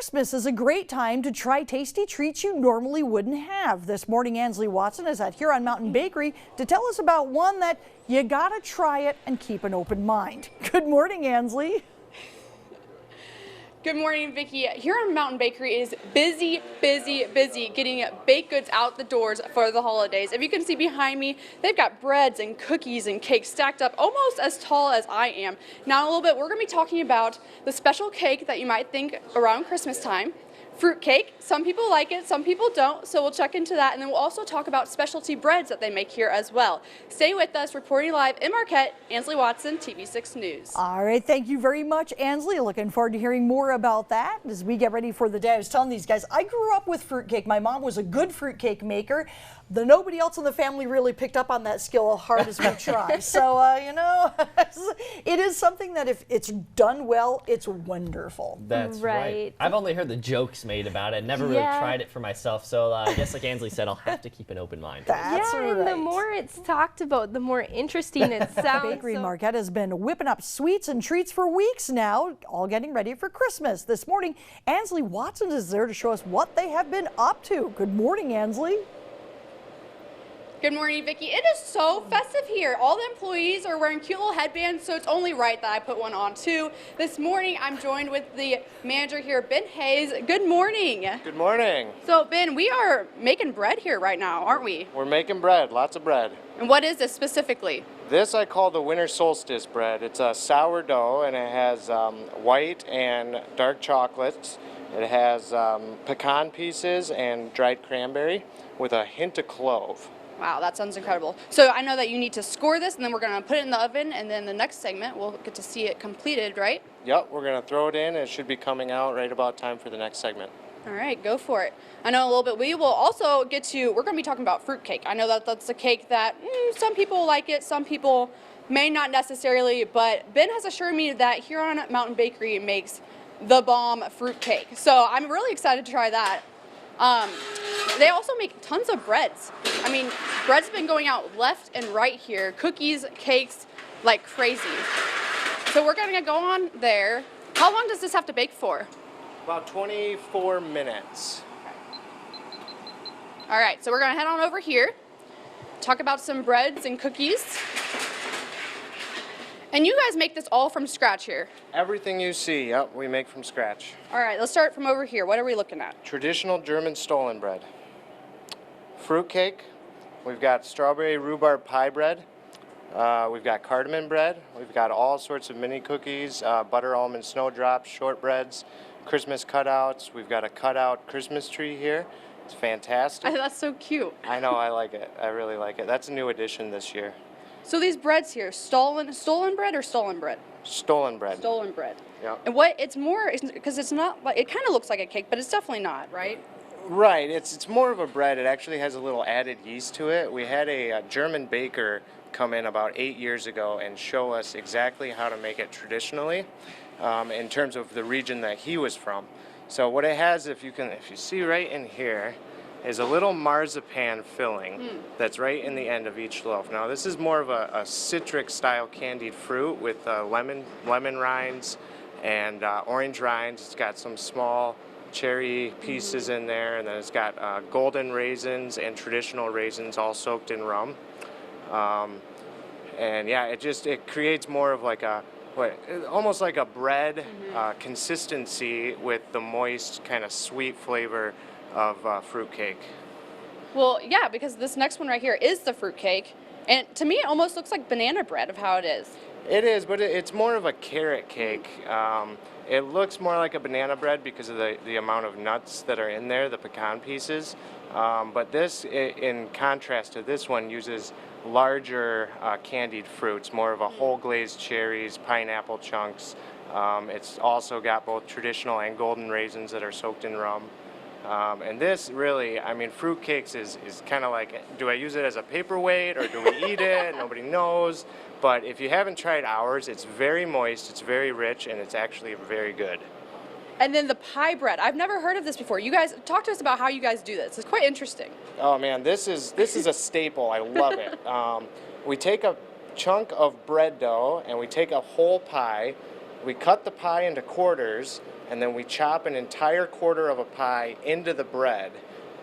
Christmas is a great time to try tasty treats you normally wouldn't have. This morning, Ansley Watson is at Huron Mountain Bakery to tell us about one that you gotta try it and keep an open mind. Good morning, Ansley. Good morning, Vicki. Huron Mountain Bakery is busy getting baked goods out the doors for the holidays. If you can see behind me, they've got breads and cookies and cakes stacked up almost as tall as I am. Now in a little bit, we're going to be talking about the special cake that you might think around Christmas time. Fruitcake. Some people like it, some people don't, so we'll check into that, and then we'll also talk about specialty breads that they make here as well. Stay with us. Reporting live in Marquette, Ansley Watson, TV6 News. All right, thank you very much, Ansley. Looking forward to hearing more about that as we get ready for the day. I was telling these guys, I grew up with fruitcake. My mom was a good fruitcake maker. Nobody else in the family really picked up on that skill as hard as we try. So, you know, it is something that if it's done well, it's wonderful. That's right. I've only heard the jokes made about it. Never really tried it for myself. So I guess like Ansley said, I'll have to keep an open mind. That's right. And the more it's talked about, the more interesting it sounds. Bakery Marquette has been whipping up sweets and treats for weeks now, all getting ready for Christmas. This morning, Ansley Watson is there to show us what they have been up to. Good morning, Ansley. Good morning, Vicki. It is so festive here. All the employees are wearing cute little headbands, so it's only right that I put one on too. This morning, I'm joined with the manager here, Ben Hayes. Good morning. Good morning. So, Ben, we are making bread here right now, aren't we? We're making bread, lots of bread. And what is this specifically? This I call the winter solstice bread. It's a sourdough, and it has white and dark chocolates. It has pecan pieces and dried cranberry with a hint of clove. Wow, that sounds incredible. So I know that you need to score this, and then we're going to put it in the oven, and then the next segment we'll get to see it completed, right? Yep, we're going to throw it in, and it should be coming out right about time for the next segment. All right, go for it. I know a little bit. We will also we're going to be talking about fruitcake. I know that that's a cake that some people like it, some people may not necessarily, but Ben has assured me that Huron Mountain Bakery makes the bomb fruitcake. So I'm really excited to try that. They also make tons of breads. I mean, bread's been going out left and right here. Cookies, cakes, like crazy. So we're gonna go on there. How long does this have to bake for? About 24 minutes. All right, so we're gonna head on over here, talk about some breads and cookies. And you guys make this all from scratch here? Everything you see, yep, we make from scratch. All right, let's start from over here. What are we looking at? Traditional German stollen bread. Fruitcake. We've got strawberry rhubarb pie bread. We've got cardamom bread. We've got all sorts of mini cookies, butter almond snowdrops, shortbreads, Christmas cutouts. We've got a cutout Christmas tree here. It's fantastic. That's so cute. I know, I like it. I really like it. That's a new addition this year. So these breads here, stolen bread or stolen bread? Stolen bread. Stolen bread. Yeah. And what it's more, because it's not like, it kind of looks like a cake, but it's definitely not, right? Right. It's more of a bread. It actually has a little added yeast to it. We had a German baker come in about 8 years ago and show us exactly how to make it traditionally, in terms of the region that he was from. So what it has, if you see right in here, is a little marzipan filling that's right in the end of each loaf. Now this is more of a citric style candied fruit with lemon rinds and orange rinds. It's got some small cherry pieces in there, and then it's got golden raisins and traditional raisins all soaked in rum. And yeah, it creates more of like almost like a bread consistency with the moist kind of sweet flavor of fruitcake. Well, yeah, because this next one right here is the fruitcake, and to me it almost looks like banana bread of how it is. It is, but it's more of a carrot cake. It looks more like a banana bread because of the amount of nuts that are in there, the pecan pieces. But this, in contrast to this one, uses larger candied fruits, more of a whole glazed cherries, pineapple chunks. It's also got both traditional and golden raisins that are soaked in rum. And this really, I mean, fruitcakes is kind of like, do I use it as a paperweight or do we eat it? Nobody knows. But if you haven't tried ours, it's very moist, it's very rich, and it's actually very good. And then the pie bread. I've never heard of this before. You guys, talk to us about how you guys do this. It's quite interesting. Oh man, this is a staple. I love it. We take a chunk of bread dough and we take a whole pie We cut the pie into quarters, and then we chop an entire quarter of a pie into the bread,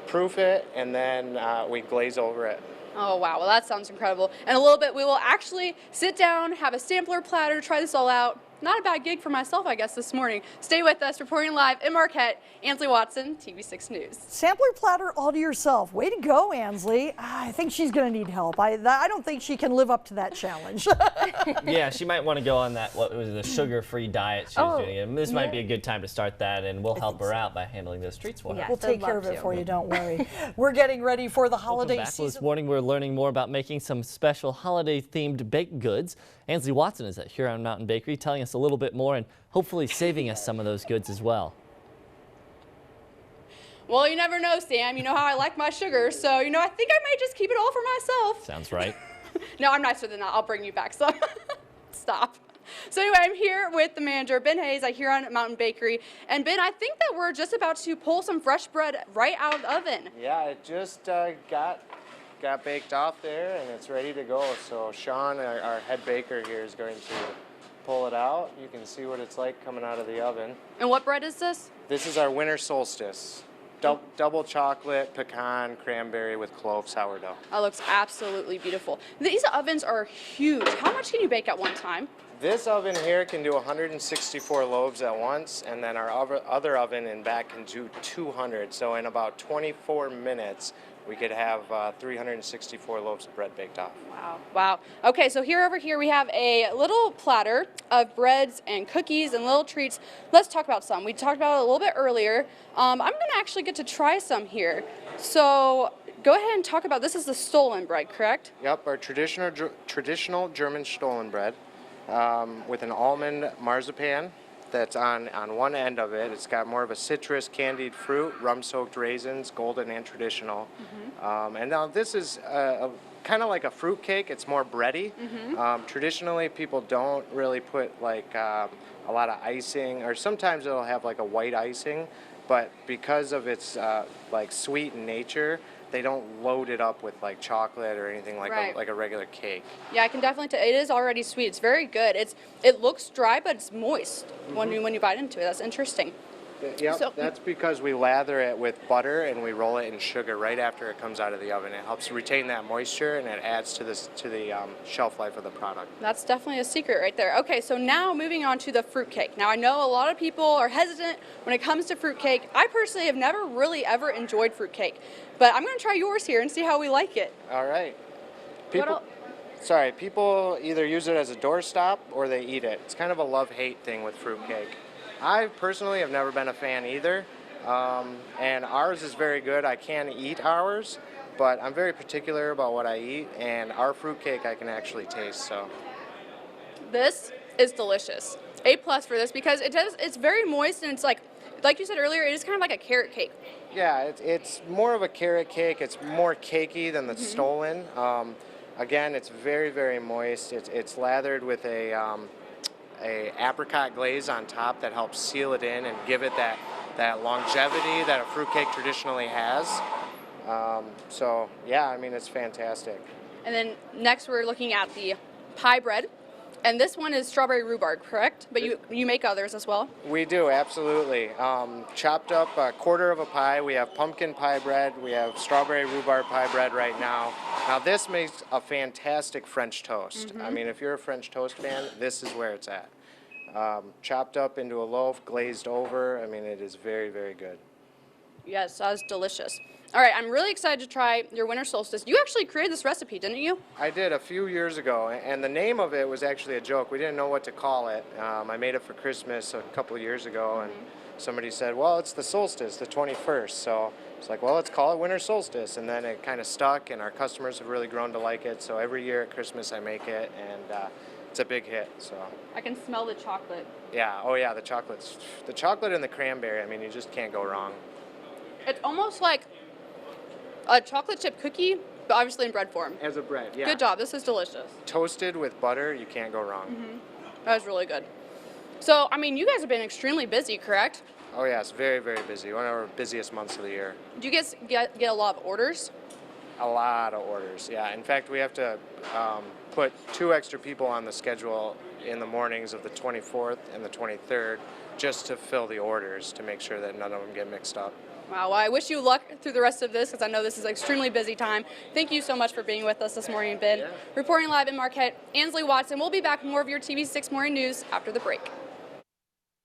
proof it, and then we glaze over it. Oh, wow. Well, that sounds incredible. In a little bit, we will actually sit down, have a sampler platter, try this all out. Not a bad gig for myself, I guess, this morning. Stay with us. Reporting live in Marquette, Ansley Watson, TV6 News. Sampler platter all to yourself. Way to go, Ansley. I think she's going to need help. I don't think she can live up to that challenge. Yeah, she might want to go on that, what was it, the sugar-free diet she was doing. And this might be a good time to start that, and we'll help her out by handling those treats for her. Yeah. We'll take I'd care of love it to. for you, don't worry. We're getting ready for the holiday Welcome back. This season. morning we're learning more about making some special holiday-themed baked goods. Ansley Watson is at Huron Mountain Bakery telling us a little bit more and hopefully saving us some of those goods as well. Well, you never know, Sam. You know how I like my sugar, so, I think I may just keep it all for myself. Sounds right. No, I'm nicer than that. I'll bring you back some. Stop. So anyway, I'm here with the manager, Ben Hayes, at Huron Mountain Bakery. And Ben, I think that we're just about to pull some fresh bread right out of the oven. Yeah, it just got baked off there, and it's ready to go. So Sean, our head baker here, is going to pull it out. You can see what it's like coming out of the oven. And what bread is this? This is our winter solstice. Double chocolate, pecan, cranberry with clove sourdough. That looks absolutely beautiful. These ovens are huge. How much can you bake at one time? This oven here can do 164 loaves at once, and then our other oven in back can do 200. So in about 24 minutes, we could have 364 loaves of bread baked off. Wow, wow. Okay, so over here we have a little platter of breads and cookies and little treats. Let's talk about some. We talked about it a little bit earlier. I'm gonna actually get to try some here. So go ahead and talk about, this is the Stollen bread, correct? Yep, our traditional German Stollen bread with an almond marzipan that's on one end of it. It's got more of a citrus, candied fruit, rum-soaked raisins, golden and traditional. And now this is kind of like a fruit cake. It's more bready. Traditionally, people don't really put like a lot of icing, or sometimes it'll have like a white icing, but because of its like sweet nature, they don't load it up with like chocolate or anything like Right. a regular cake. Yeah, I can definitely tell. It is already sweet. It's very good. It looks dry, but it's moist when you bite into it. That's interesting. Yep, So- that's because we lather it with butter and we roll it in sugar right after it comes out of the oven. It helps retain that moisture, and it adds to the shelf life of the product. That's definitely a secret right there. Okay, so now moving on to the fruitcake. Now I know a lot of people are hesitant when it comes to fruitcake. I personally have never really ever enjoyed fruitcake, but I'm going to try yours here and see how we like it. All right. What People either use it as a doorstop or they eat it. It's kind of a love-hate thing with fruitcake. I personally have never been a fan either, and ours is very good. I can eat ours, but I'm very particular about what I eat, and our fruitcake I can actually taste. So. This is delicious. A+ for this because it's very moist, and it's like you said earlier, it is kind of like a carrot cake. Yeah, it's more of a carrot cake. It's more cakey than the Stollen. Again, it's very, very moist. It's lathered with a apricot glaze on top that helps seal it in and give it that longevity that a fruitcake traditionally has. So yeah, I mean, it's fantastic. And then next we're looking at the pie bread. And this one is strawberry rhubarb, correct? But you make others as well? We do, absolutely. Chopped up a quarter of a pie. We have pumpkin pie bread. We have strawberry rhubarb pie bread right now. Now this makes a fantastic French toast. I mean, if you're a French toast fan, this is where it's at. Chopped up into a loaf, glazed over. I mean, it is very, very good. Yes, that was delicious. All right, I'm really excited to try your winter solstice. You actually created this recipe, didn't you? I did a few years ago, and the name of it was actually a joke. We didn't know what to call it. I made it for Christmas a couple of years ago, and somebody said, well, it's the solstice, the 21st. So it's like, well, let's call it winter solstice. And then it kind of stuck, and our customers have really grown to like it. So every year at Christmas I make it, and it's a big hit. So I can smell the chocolate. yeah, oh yeah, the chocolate and the cranberry. I mean, you just can't go wrong. It's almost like a chocolate chip cookie, but obviously in bread form. As a bread, yeah. Good job. This is delicious. Toasted with butter, you can't go wrong. That was really good. So, I mean, you guys have been extremely busy, correct? Oh yes, very, very busy. One of our busiest months of the year. Do you guys get a lot of orders? A lot of orders, yeah. In fact, we have to put 2 extra people on the schedule in the mornings of the 24th and the 23rd just to fill the orders to make sure that none of them get mixed up. Wow, well, I wish you luck through the rest of this because I know this is an extremely busy time. Thank you so much for being with us this morning, Ben. Yeah. Reporting live in Marquette, Ansley Watson. We'll be back with more of your TV6 Morning News after the break.